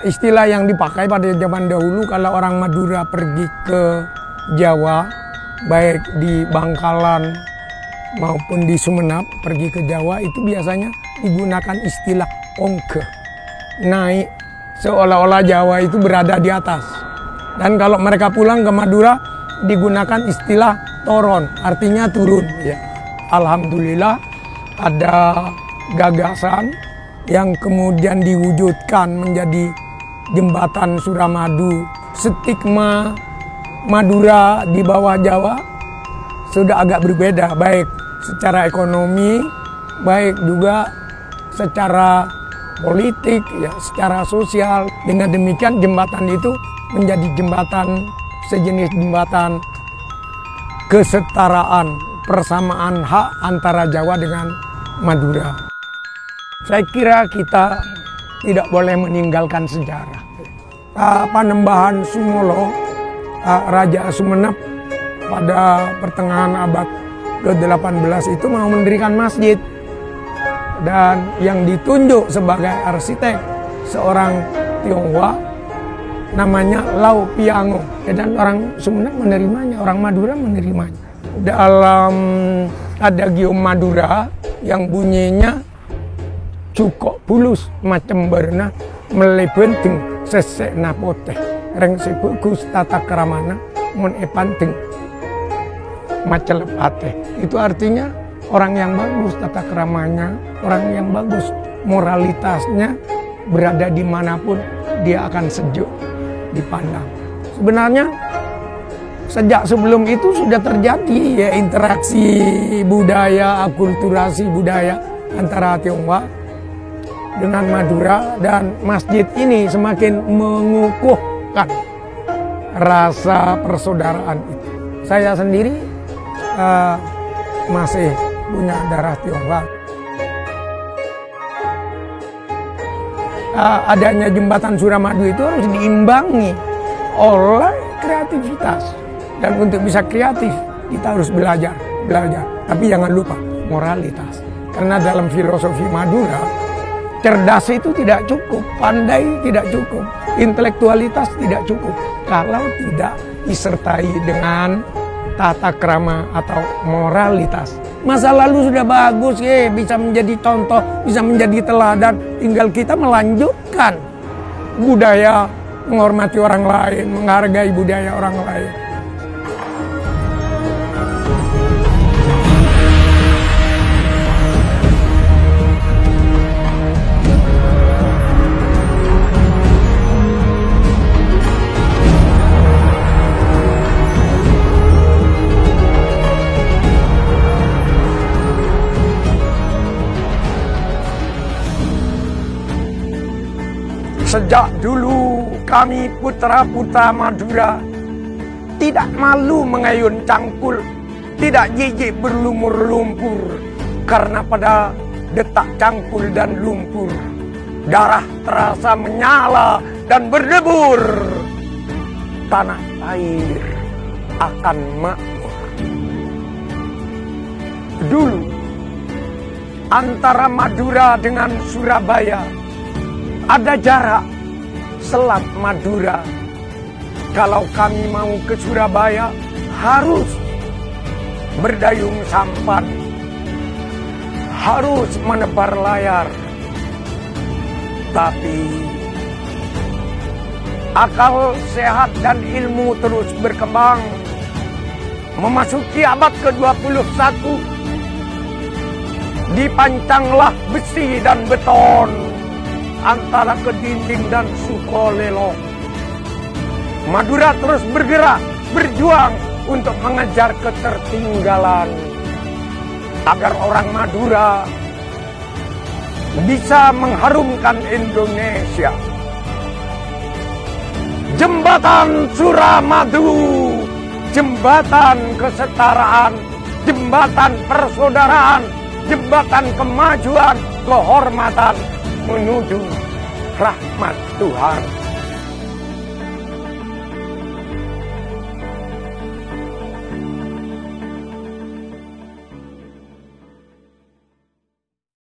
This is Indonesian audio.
Istilah yang dipakai pada zaman dahulu kalau orang Madura pergi ke Jawa, baik di Bangkalan maupun di Sumenep, pergi ke Jawa itu biasanya digunakan istilah ongke. Naik, seolah-olah Jawa itu berada di atas. Dan kalau mereka pulang ke Madura digunakan istilah toron, artinya turun. Ya. Alhamdulillah ada gagasan yang kemudian diwujudkan menjadi jembatan Suramadu. Stigma Madura di bawah Jawa sudah agak berbeda, baik secara ekonomi, baik juga secara politik, ya, secara sosial. Dengan demikian jembatan itu menjadi jembatan sejenis jembatan kesetaraan, persamaan hak antara Jawa dengan Madura. Saya kira kita tidak boleh meninggalkan sejarah. Panembahan Sumolo, Raja Sumenep pada pertengahan abad ke-18 itu mau mendirikan masjid. Dan yang ditunjuk sebagai arsitek seorang Tionghoa namanya Lau Piango. Dan orang Sumenep menerimanya, orang Madura menerimanya. Dalam Adagium Madura yang bunyinya cukok pulus macam berna melebenting sesek napote reng sebukus tata keramana mon epanteng macelepate. Itu artinya orang yang bagus tata keramanya, orang yang bagus moralitasnya, berada dimanapun dia akan sejuk dipandang. Sebenarnya sejak sebelum itu sudah terjadi ya interaksi budaya, akulturasi budaya antara Tionghoa dengan Madura, dan masjid ini semakin mengukuhkan rasa persaudaraan itu. Saya sendiri masih punya darah Tionghoa. Adanya jembatan Suramadu itu harus diimbangi oleh kreativitas. Dan untuk bisa kreatif kita harus belajar. Tapi jangan lupa moralitas. Karena dalam filosofi Madura, cerdas itu tidak cukup, pandai tidak cukup, intelektualitas tidak cukup kalau tidak disertai dengan tata krama atau moralitas. Masa lalu sudah bagus, bisa menjadi contoh, bisa menjadi teladan. Tinggal kita melanjutkan budaya, menghormati orang lain, menghargai budaya orang lain. Sejak dulu kami putra-putra Madura tidak malu mengayun cangkul, tidak jijik berlumur lumpur, karena pada detak cangkul dan lumpur darah terasa menyala dan berdebur. Tanah air akan makmur. Dulu antara Madura dengan Surabaya ada jarak Selat Madura. Kalau kami mau ke Surabaya harus berdayung sampan, harus menebar layar. Tapi akal sehat dan ilmu terus berkembang. Memasuki abad ke-21, dipancanglah besi dan beton antara Kedinding dan Sukolelo. Madura terus bergerak, berjuang untuk mengejar ketertinggalan, agar orang Madura bisa mengharumkan Indonesia. Jembatan Suramadu, jembatan kesetaraan, jembatan persaudaraan, jembatan kemajuan, kehormatan menuju rahmat Tuhan.